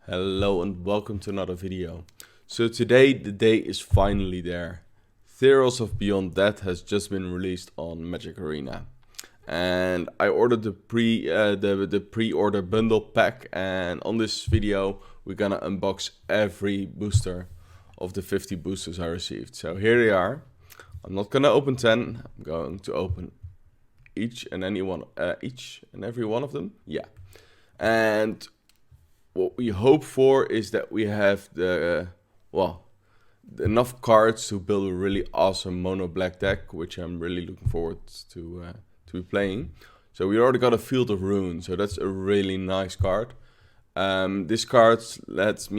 Hello and welcome to another video. So today the day is finally there. Theros of Beyond Death has just been released on Magic Arena. And I ordered the pre-order bundle pack, and on this video we're gonna unbox every booster of the 50 boosters I received. So here they are. I'm not gonna open 10, I'm going to open each and every one of them. Yeah. And what we hope for is that we have enough cards to build a really awesome mono black deck, which I'm really looking forward to playing. So we already got a Field of Runes, so that's a really nice card. This card allows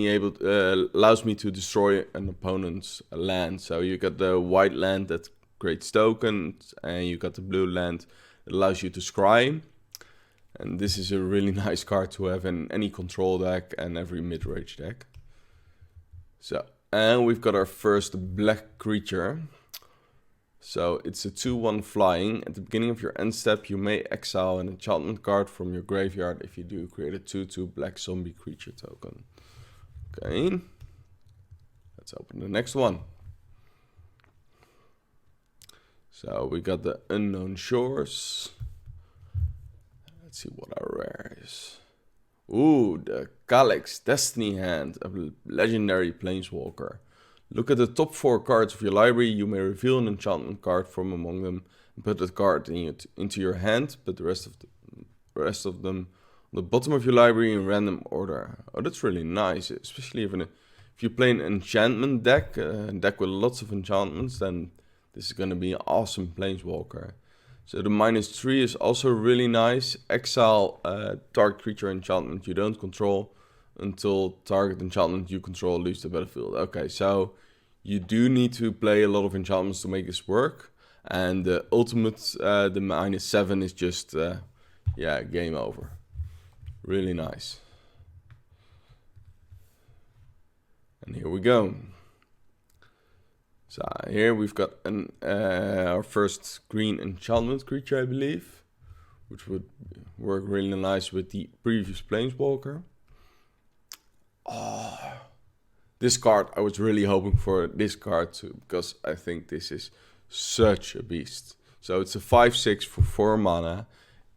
me to destroy an opponent's land. So you got the white land that creates tokens, and you got the blue land that allows you to scry. And this is a really nice card to have in any control deck and every mid-range deck. So, and we've got our first black creature. So it's a 2/1 flying. At the beginning of your end step, you may exile an enchantment card from your graveyard. If you do, create a 2/2 black zombie creature token. Okay. Let's open the next one. So we got the Unknown Shores. Let's see what our rare is. Ooh, the Calyx Destiny Hand, a legendary planeswalker. Look at the top 4 cards of your library. You may reveal an enchantment card from among them and put that card into your hand. Put the rest of them on the bottom of your library in random order. Oh, that's really nice, especially if you play an enchantment deck, a deck with lots of enchantments, then this is going to be an awesome planeswalker. So the -3 is also really nice. Exile target creature enchantment you don't control until target enchantment you control leaves the battlefield. Okay, so you do need to play a lot of enchantments to make this work. And the ultimate, the -7 is just, game over. Really nice. And here we go. So here we've got our first green enchantment creature, I believe, which would work really nice with the previous planeswalker. Oh, this card, I was really hoping for this card too, because I think this is such a beast. So it's a 5/6 for 4 mana.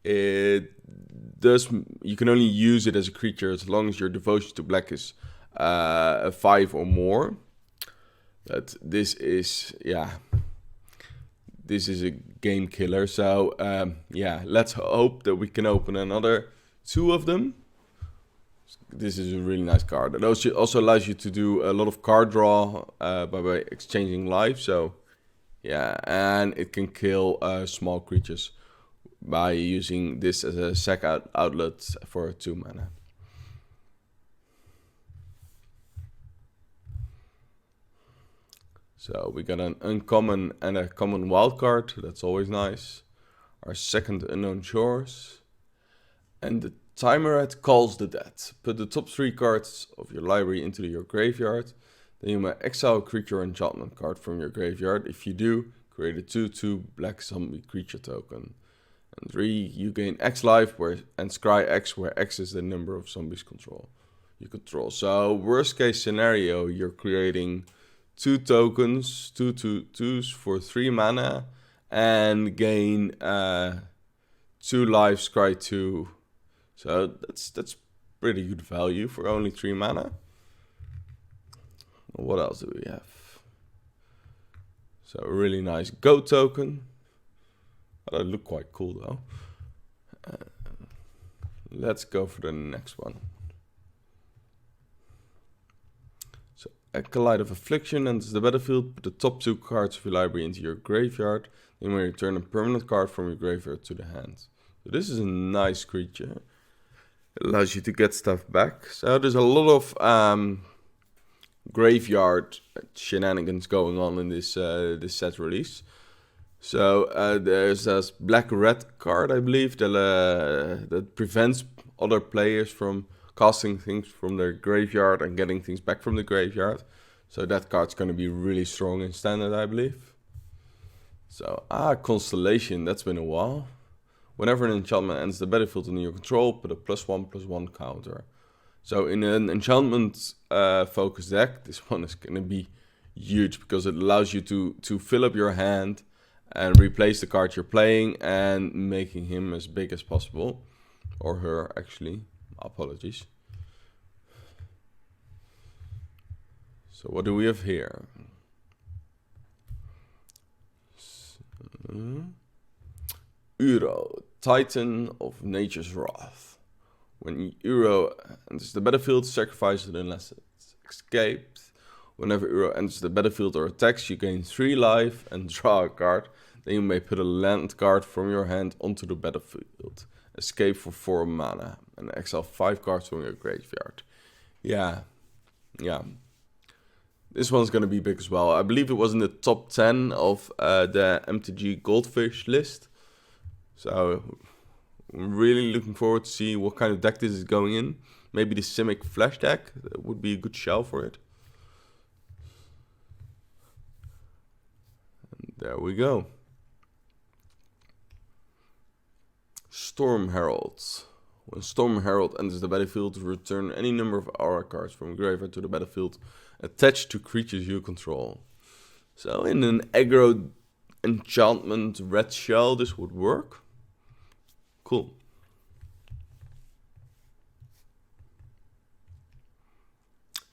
You can only use it as a creature as long as your devotion to black is a 5 or more. But this is a game killer. So let's hope that we can open another 2 of them. This is a really nice card. It also allows you to do a lot of card draw by exchanging life. So and it can kill small creatures by using this as a sack outlet for 2 mana. So we got an uncommon and a common wild card. That's always nice. Our second Unknown Shores. And the Timerat Calls the Dead. Put the top 3 cards of your library into your graveyard. Then you may exile a creature enchantment card from your graveyard. If you do, create a 2/2 black zombie creature token. And 3, you gain X life and scry X, where X is the number of zombies you control. So worst case scenario, you're creating 2 tokens, 2/2s for 3 mana, and gain 2 life, scry 2. So that's pretty good value for only 3 mana. What else do we have? So a really nice goat token. That look quite cool though. Let's go for the next one. Acolyte of Affliction enters the battlefield. Put the top 2 cards of your library into your graveyard. Then you may return a permanent card from your graveyard to the hand. So this is a nice creature. It allows you to get stuff back. So there's a lot of graveyard shenanigans going on in this set release. So there's this black-red card, I believe, that prevents other players from casting things from their graveyard and getting things back from the graveyard. So that card's going to be really strong in standard, I believe. So, Constellation, that's been a while. Whenever an enchantment ends the battlefield under your control, put a +1/+1 counter. So in an enchantment focused deck, this one is going to be huge because it allows you to fill up your hand and replace the card you're playing and making him as big as possible. Or her, actually. Apologies. So what do we have here? Uro, Titan of Nature's Wrath. When Uro enters the battlefield, sacrifice it unless it's escaped. Whenever Uro enters the battlefield or attacks, you gain 3 life and draw a card. Then you may put a land card from your hand onto the battlefield. Escape for 4 mana and exile 5 cards from your graveyard. Yeah. This one's gonna be big as well. I believe it was in the top 10 of the MTG Goldfish list. So I'm really looking forward to see what kind of deck this is going in. Maybe the Simic Flash deck, that would be a good shell for it. And there we go. Storm Herald. When Storm Herald enters the battlefield, return any number of aura cards from graveyard to the battlefield attached to creatures you control. So in an aggro enchantment red shell, this would work. Cool.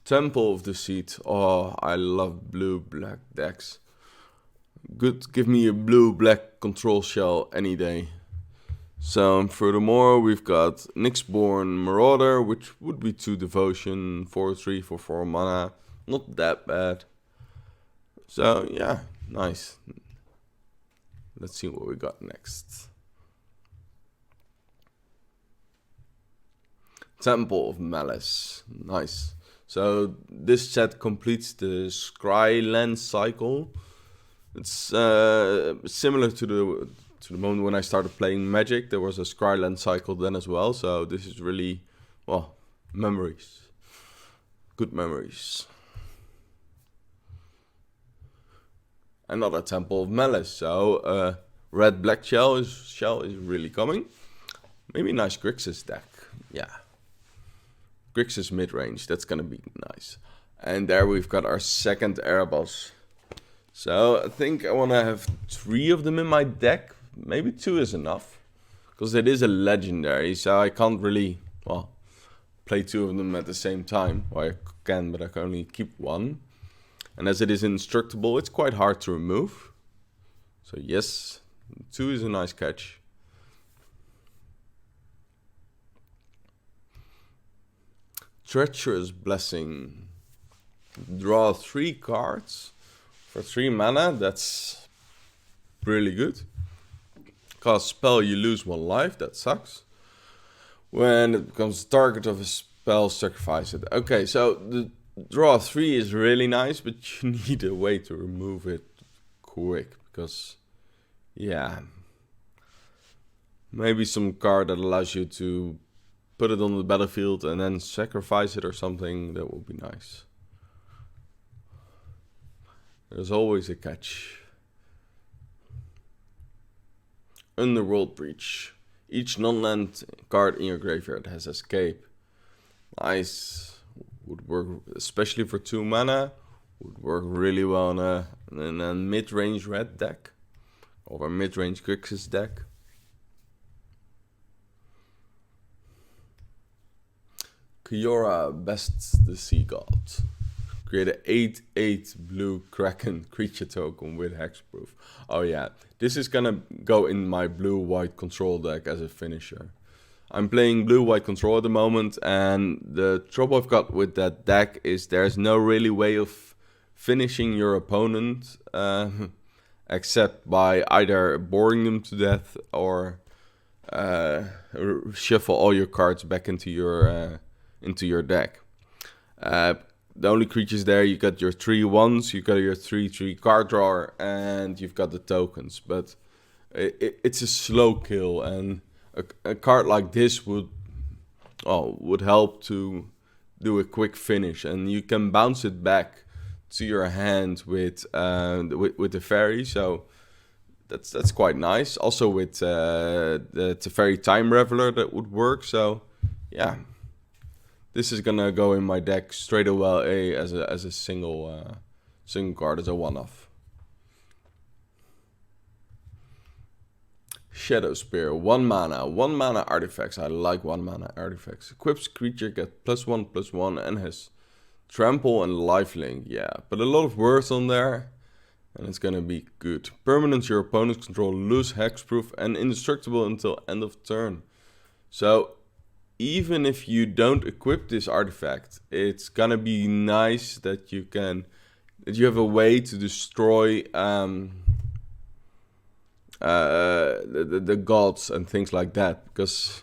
Temple of Deceit. Oh, I love blue-black decks. Good, give me a blue-black control shell any day. So furthermore, we've got Nyxborn Marauder, which would be 2 devotion, 4/3 for 4 mana. Not that bad. So yeah, nice. Let's see what we got next. Temple of Malice. Nice. So this set completes the Scryland cycle. It's similar to the moment when I started playing Magic. There was a Scryland cycle then as well. So this is really, well, memories. Good memories. Another Temple of Malice. So red-black shell is really coming. Maybe a nice Grixis deck. Yeah. Grixis midrange, that's gonna be nice. And there we've got our second Erebos. So I think I wanna have 3 of them in my deck. Maybe 2 is enough. Because it is a legendary, so I can't really, well, play 2 of them at the same time. Well, I can, but I can only keep 1. And as it is indestructible, it's quite hard to remove. So yes, 2 is a nice catch. Treacherous Blessing. Draw 3 cards for 3 mana. That's really good. Cast spell, you lose 1 life. That sucks. When it becomes the target of a spell, sacrifice it. Okay, so the draw 3 is really nice, but you need a way to remove it quick. Because, yeah. Maybe some card that allows you to put it on the battlefield and then sacrifice it or something. That would be nice. There's always a catch. Underworld Breach. Each non-land card in your graveyard has escape. Nice. Would work especially for 2 mana. Would work really well in a mid-range red deck. Or a mid-range Grixis deck. Kiora bests the Sea God. Create an 8/8 blue Kraken creature token with hexproof. Oh yeah, this is gonna go in my blue-white control deck as a finisher. I'm playing blue-white control at the moment, and the trouble I've got with that deck is there's no really way of finishing your opponent except by either boring them to death or shuffle all your cards back into your deck. The only creatures there, you got your 3/1s, you got your 3/3 card drawer, and you've got the tokens. But it's a slow kill, and a card like this would help to do a quick finish, and you can bounce it back to your hand with the fairy. So that's quite nice. Also with the Teferi Time Reveler, that would work. So yeah. this is gonna go in my deck straight away as a single card, as a one-off. Shadow Spear, 1 mana. 1 mana artifacts. I like 1 mana artifacts. Equips creature, get +1/+1 and has trample and lifelink. Yeah, but a lot of words on there. And it's gonna be good. Permanents your opponents control lose hexproof and indestructible until end of turn. So even if you don't equip this artifact, it's gonna be nice that you have a way to destroy the gods and things like that, because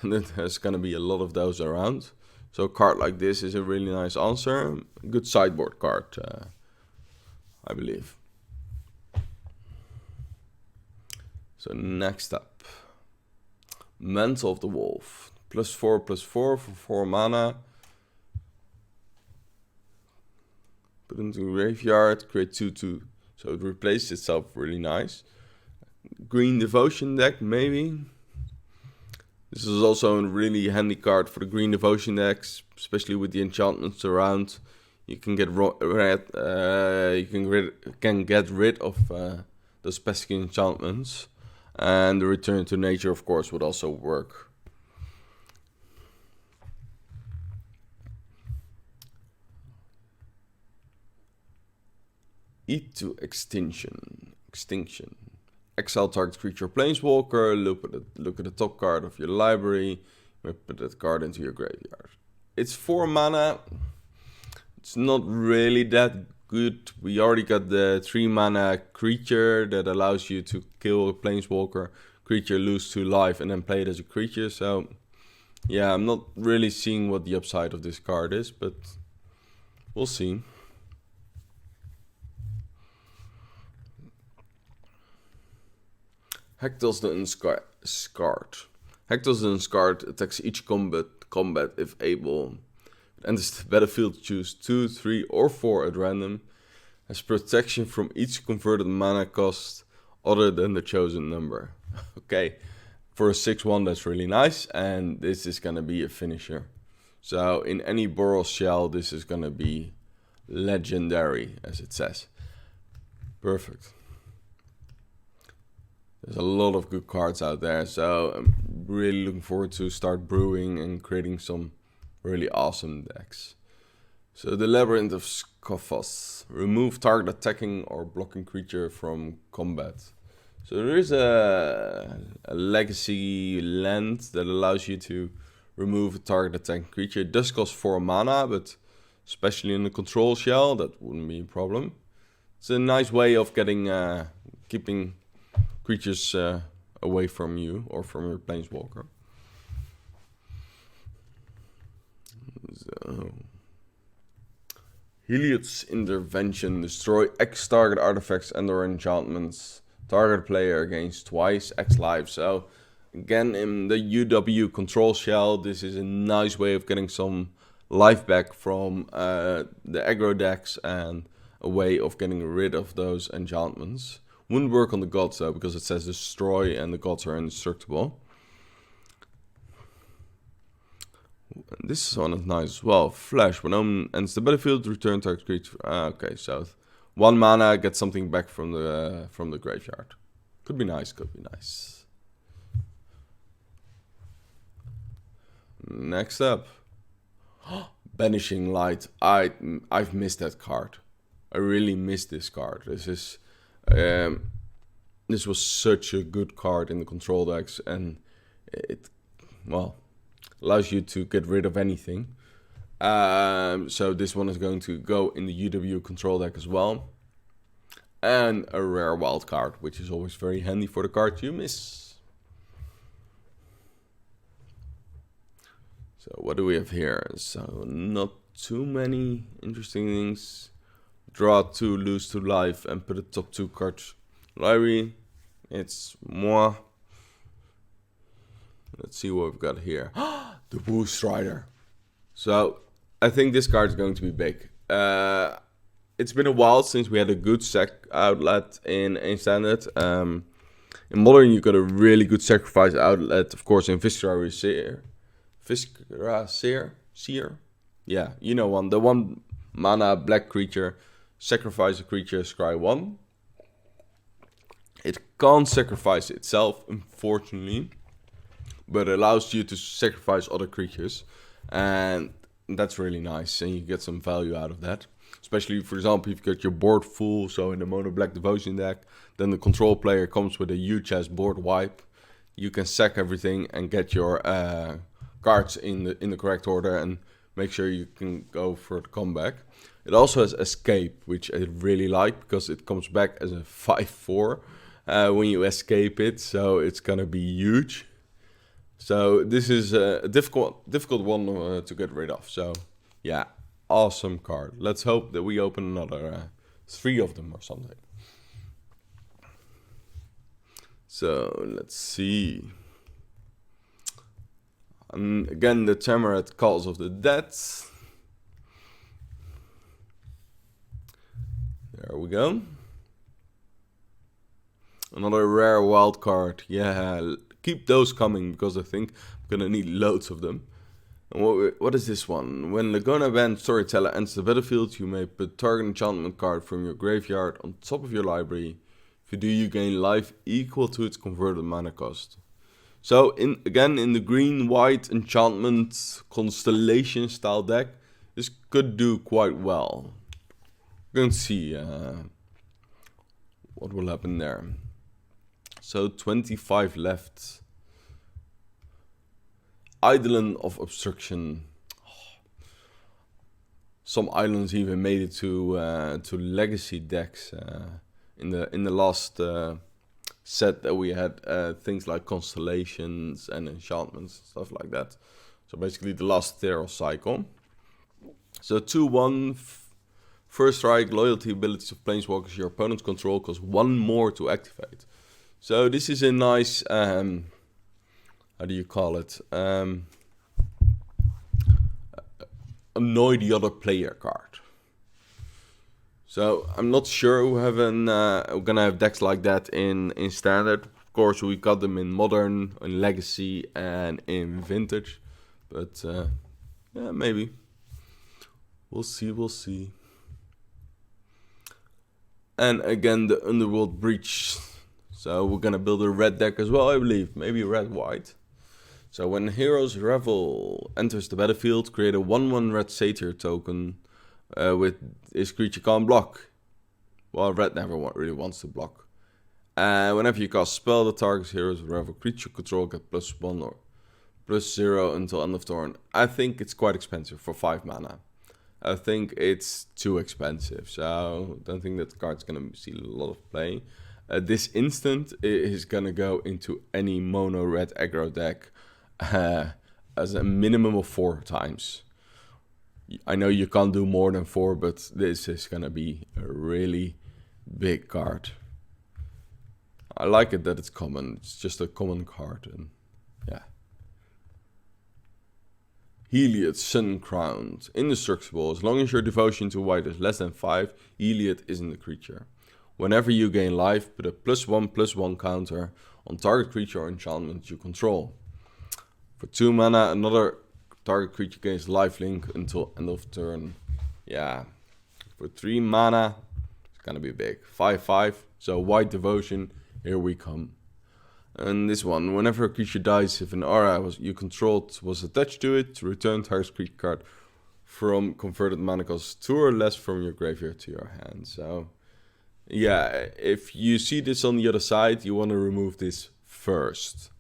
there's gonna be a lot of those around. So a card like this is a really nice answer. Good sideboard card, I believe. So next up, Mantle of the Wolf. +4/+4 for 4 mana. Put into graveyard, create 2/2. So it replaces itself really nice. Green Devotion deck, maybe. This is also a really handy card for the Green Devotion decks, especially with the enchantments around. You can get get rid of those pesky enchantments, and the Return to Nature, of course, would also work. Eat to Extinction. Exile target creature or planeswalker. Look at the top card of your library. You put that card into your graveyard. It's 4 mana. It's not really that good. We already got the 3 mana creature that allows you to kill a planeswalker creature, lose 2 life, and then play it as a creature. So yeah, I'm not really seeing what the upside of this card is, but we'll see. Hector's the Unscarred. Hector's the Unscarred attacks each combat if able. It enters the battlefield, choose 2, 3, or 4 at random. Has protection from each converted mana cost other than the chosen number. Okay, for a 6/1 that's really nice, and this is gonna be a finisher. So in any Boros shell, this is gonna be legendary, as it says. Perfect. There's a lot of good cards out there, so I'm really looking forward to start brewing and creating some really awesome decks. So the Labyrinth of Scoffos. Remove target attacking or blocking creature from combat. So there is a legacy land that allows you to remove a target attacking creature. It does cost 4 mana, but especially in the control shell, that wouldn't be a problem. It's a nice way of getting keeping creatures away from you or from your planeswalker. So, Heliod's Intervention. Destroy X target artifacts and or enchantments. Target player gains twice X life. So again, in the UW control shell, this is a nice way of getting some life back from the aggro decks, and a way of getting rid of those enchantments. Wouldn't work on the gods though, because it says destroy and the gods are indestructible. This one is nice as well. Flash. When ends the battlefield, return target creature. Okay, so 1 mana, get something back from the graveyard. Could be nice, could be nice. Next up. Banishing Light. I've missed that card. I really missed this card. This was such a good card in the control decks, and it, well, allows you to get rid of anything. So this one is going to go in the UW control deck as well. And a rare wild card, which is always very handy for the cards you miss. So what do we have here? So not too many interesting things. Draw 2, lose 2 life, and put the top 2 cards library. It's more. Let's see what we've got here. The Woo Strider. So I think this card is going to be big. It's been a while since we had a good sac outlet in Standard. In Modern, you got a really good sacrifice outlet, of course, in Viscera Viscera Seer. Yeah, you know one. The 1 mana black creature. Sacrifice a creature, scry 1. It can't sacrifice itself, unfortunately, but it allows you to sacrifice other creatures, and that's really nice, and you get some value out of that. Especially, for example, if you've got your board full, so in the mono black devotion deck, then the control player comes with a huge ass board wipe. You can sack everything and get your cards in the correct order and make sure you can go for the comeback. It also has escape, which I really like because it comes back as a 5/4 when you escape it, so it's gonna be huge. So this is a difficult one to get rid of. So yeah, awesome card. Let's hope that we open another 3 of them or something. So let's see. And again, the tremor at Calls of the Dead. There we go. Another rare wild card. Yeah, keep those coming because I think I'm gonna need loads of them. And what is this one? When Laguna Band Storyteller enters the battlefield, you may put target enchantment card from your graveyard on top of your library. If you do, you gain life equal to its converted mana cost. So again, in the green-white enchantment constellation style deck, this could do quite well. We're going to see what will happen there. So 25 left. Idolan of Obstruction. Some islands even made it to legacy decks in the last set that we had. Things like constellations and enchantments, stuff like that. So basically the last Theros cycle. So 2/1. First strike, loyalty abilities of planeswalkers your opponent's control cost 1 more to activate. So this is a nice, how do you call it? Annoy the other player card. So I'm not sure we're gonna have decks like that in standard. Of course, we got them in modern, in legacy, and in vintage. But yeah, maybe. We'll see. And again, the Underworld Breach. So we're gonna build a red deck as well, I believe. Maybe red-white. So when Hero's Revel enters the battlefield, create a 1/1 red satyr token with this creature can't block. Well, red never really wants to block. Whenever you cast spell, the target's Hero's Revel creature control get +1 or +0 until end of turn. I think it's quite expensive for 5 mana. I think it's too expensive, so I don't think that the card's gonna see a lot of play. This instant is gonna go into any mono red aggro deck as a minimum of 4 times. I know you can't do more than 4, but this is gonna be a really big card. I like it that it's common. It's just a common card, and yeah. Heliod, Sun Crowned. Indestructible. As long as your devotion to white is less than 5, Heliod isn't a creature. Whenever you gain life, put a +1/+1 counter on target creature or enchantment you control. For 2 mana, another target creature gains lifelink until end of turn. Yeah. For 3 mana, it's gonna be big. 5/5. So white devotion, here we come. And this one, whenever a creature dies, if an aura you controlled was attached to it, return target creature card from converted mana cost 2 or less from your graveyard to your hand. So yeah, if you see this on the other side, you want to remove this first.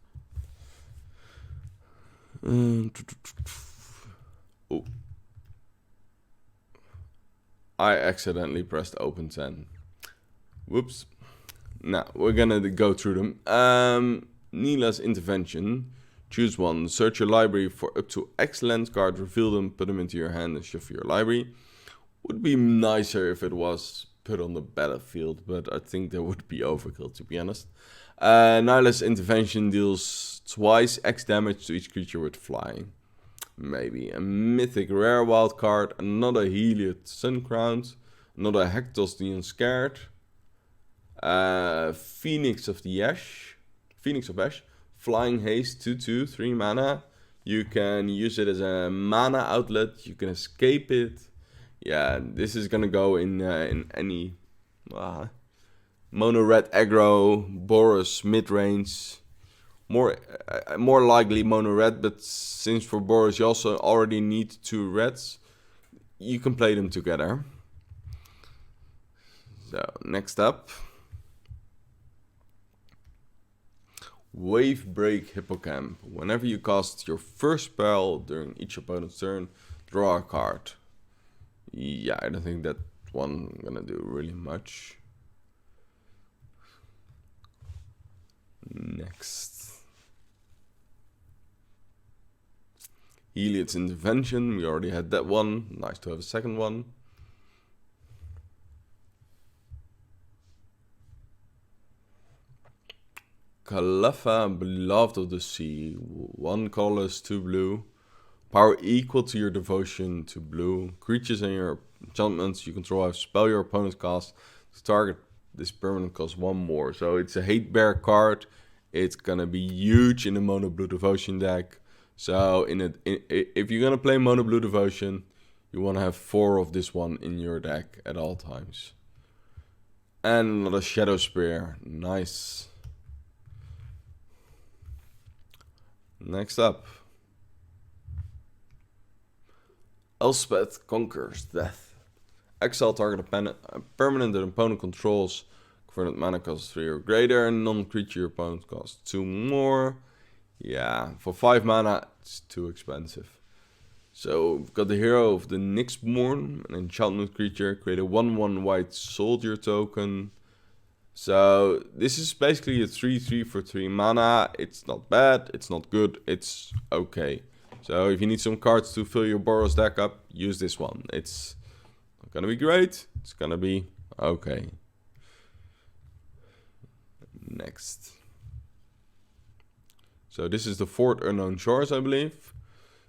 Oh. I accidentally pressed open 10. Whoops. Now, we're gonna go through them. Neelas Intervention. Choose one. Search your library for up to X land cards, reveal them, put them into your hand, and shuffle your library. Would be nicer if it was put on the battlefield, but I think that would be overkill, to be honest. Neelas Intervention deals twice X damage to each creature with flying. Maybe. A mythic rare wild card, another Heliod Sun Crowned, another Hector's the Unscared. Phoenix of Ash, Flying Haste 2/2, 3 mana. You can use it as a mana outlet. You can escape it. Yeah, this is gonna go in any mono red aggro, Boros midrange. More likely mono red, but since for Boros you also already need 2 reds, you can play them together. So next up, Wavebreak Hippocamp. Whenever you cast your first spell during each opponent's turn, draw a card. Yeah, I don't think that one gonna do really much. Next. Heliod's Intervention, we already had that one. Nice to have a second one. Kalafa, Beloved of the Sea. 1 colorless, 2 blue. Power equal to your devotion to blue. Creatures and your enchantments you control have spell your opponent cast. To target this permanent costs 1 more. So it's a hate bear card. It's gonna be huge in the mono blue devotion deck. So if you're gonna play mono blue devotion, you wanna have 4 of this one in your deck at all times. And another Shadow Spear. Nice. Next up, Elspeth Conquers Death. Exile target a permanent that opponent controls. Converted mana costs 3 or greater, and non-creature opponent costs 2 more. Yeah, for 5 mana, it's too expensive. So we've got the hero of the Nyxborn, an enchantment creature, create a 1/1 white soldier token. So this is basically a 3/3 for 3 mana. It's not bad, it's not good, it's okay. So if you need some cards to fill your Boros deck up, use this one. It's not gonna be great, it's gonna be okay. Next. So this is the 4th Unknown Shores, I believe.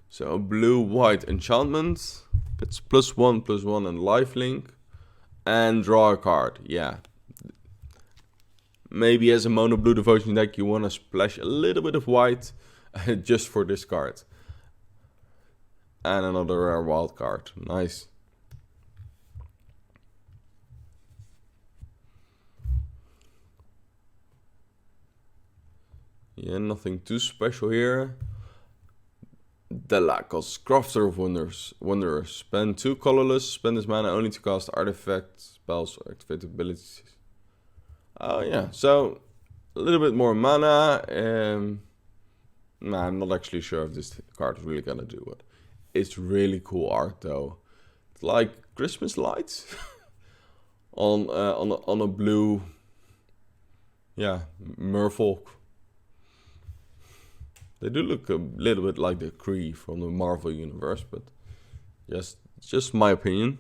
So blue-white enchantment. It's +1/+1 and lifelink. And draw a card, yeah. Maybe as a mono blue devotion deck you want to splash a little bit of white just for this card. And another rare wild card, nice. Yeah, nothing too special here. Delacos, Crafter of Wanderers. Spend 2 colorless, spend this mana only to cast artifacts, spells, or activate abilities. Oh yeah, so a little bit more mana. Nah, I'm not actually sure if this card is really gonna do it. It's really cool art though. It's like Christmas lights on a blue, yeah, merfolk. They do look a little bit like the Kree from the Marvel universe, but just my opinion.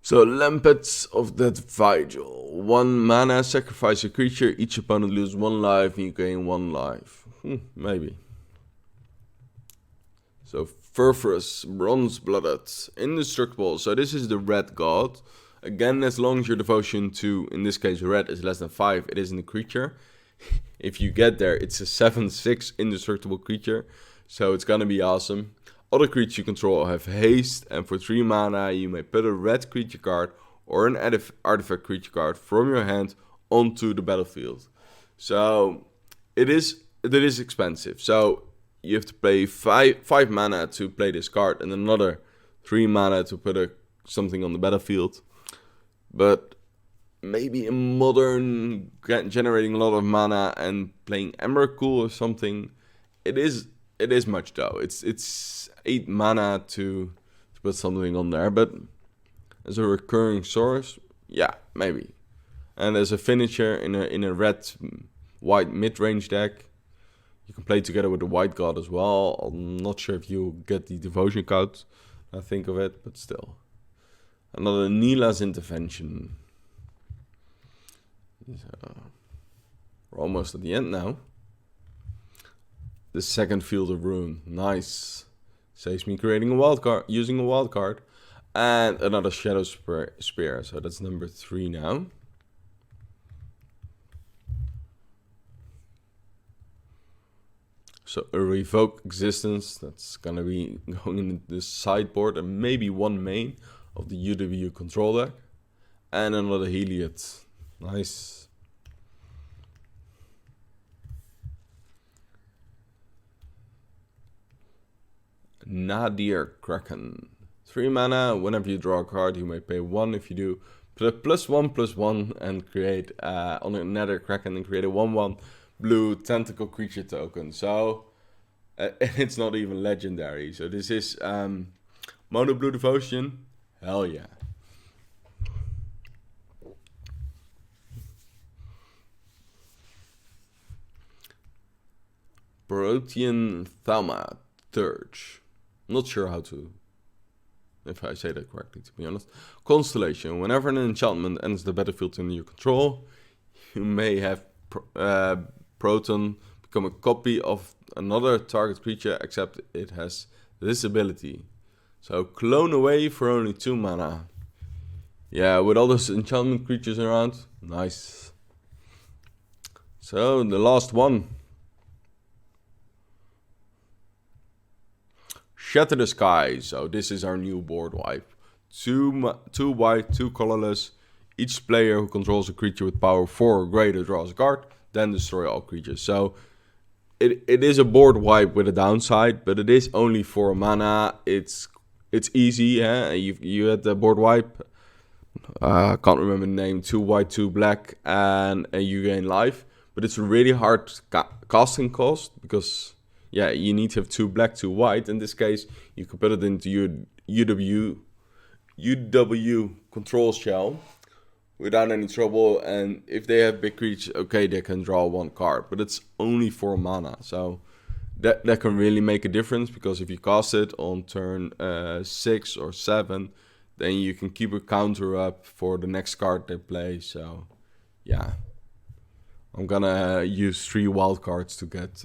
So, Lampets of that Vigil. 1 mana, sacrifice a creature, each opponent loses 1 life and you gain 1 life. Maybe. So, Furfurous, Bronze-Blooded, Indestructible. So this is the red god. Again, as long as your devotion to, in this case red, is less than 5, it isn't a creature. If you get there, it's a 7/6 indestructible creature. So it's gonna be awesome. Other creatures you control have haste, and for 3 mana you may put a red creature card or an artifact creature card from your hand onto the battlefield. So it is expensive. So you have to pay 5 mana to play this card and another 3 mana to put something on the battlefield. But maybe in modern, generating a lot of mana and playing Emrakul or something, it is much though. It's 8 mana to put something on there, but as a recurring source, yeah, maybe. And as a finisher in a red white mid-range deck, you can play together with the white god as well. I'm not sure if you get the devotion count, I think of it, but still. Another Neelas Intervention. So, we're almost at the end now. The second Field of Ruin, nice. Saves me creating a wild card, using a wild card. And another Shadow Spear, so that's number 3 now. So a revoke existence, that's gonna be going in the sideboard, and maybe one main of the UW control deck. And another Heliod. Nice. Nadir Kraken. 3 mana, whenever you draw a card, you may pay 1. If you do, +1/+1 and create on another Kraken and create a 1/1 blue tentacle creature token. So it's not even legendary. So this is mono blue devotion. Hell yeah. Protean Thaumaturge. Not sure how to, if I say that correctly, to be honest. Constellation. Whenever an enchantment enters the battlefield under your control, you may have Proton become a copy of another target creature, except it has this ability. So clone away for only 2 mana. Yeah, with all those enchantment creatures around, nice. So the last one. Shatter the Sky. So this is our new board wipe. 2 white, 2 colorless. Each player who controls a creature with power 4 or greater draws a card, then destroy all creatures. So it is a board wipe with a downside, but it is only 4 mana. It's easy. You had the board wipe. I can't remember the name. 2 white, 2 black, and you gain life. But it's a really hard casting cost because, yeah, you need to have 2 black, 2 white. In this case, you can put it into your UW control shell without any trouble. And if they have big creatures, okay, they can draw 1 card. But it's only 4 mana. So that can really make a difference. Because if you cast it on turn 6 or 7, then you can keep a counter up for the next card they play. So, yeah. I'm gonna use 3 wild cards to get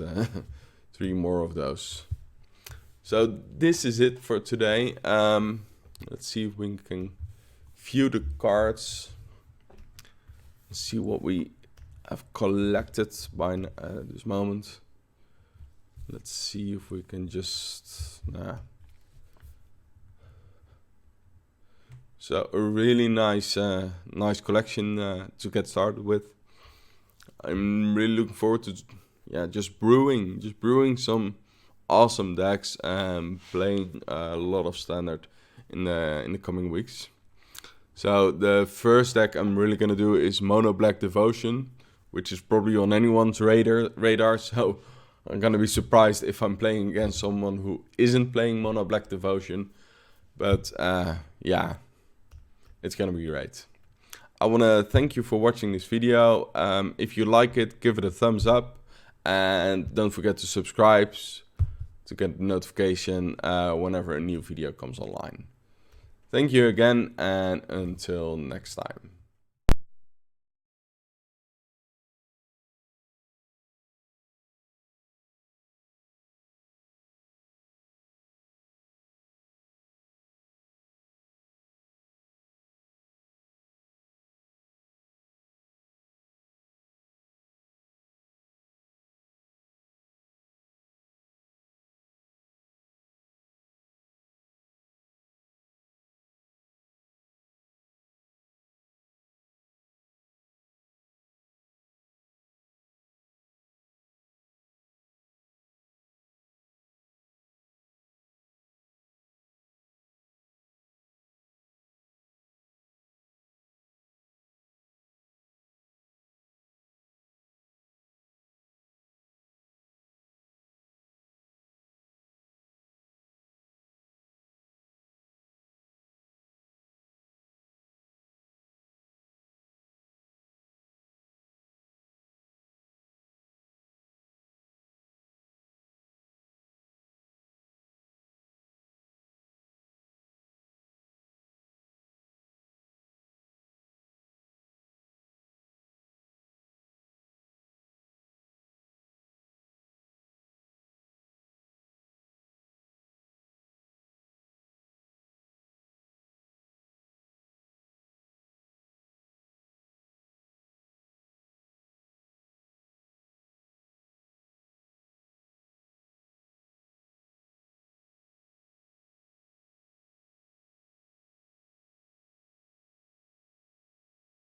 3 more of those. So this is it for today. Let's see if we can view the cards. See what we have collected by this moment. Let's see if we can just... So a really nice collection to get started with. I'm really looking forward to just brewing some awesome decks and playing a lot of standard in the coming weeks. So the first deck I'm really gonna do is Mono Black Devotion, which is probably on anyone's radar. So I'm gonna be surprised if I'm playing against someone who isn't playing Mono Black Devotion. But yeah, it's gonna be great. I want to thank you for watching this video. If you like it, give it a thumbs up. And don't forget to subscribe to get the notification whenever a new video comes online. Thank you again, and until next time.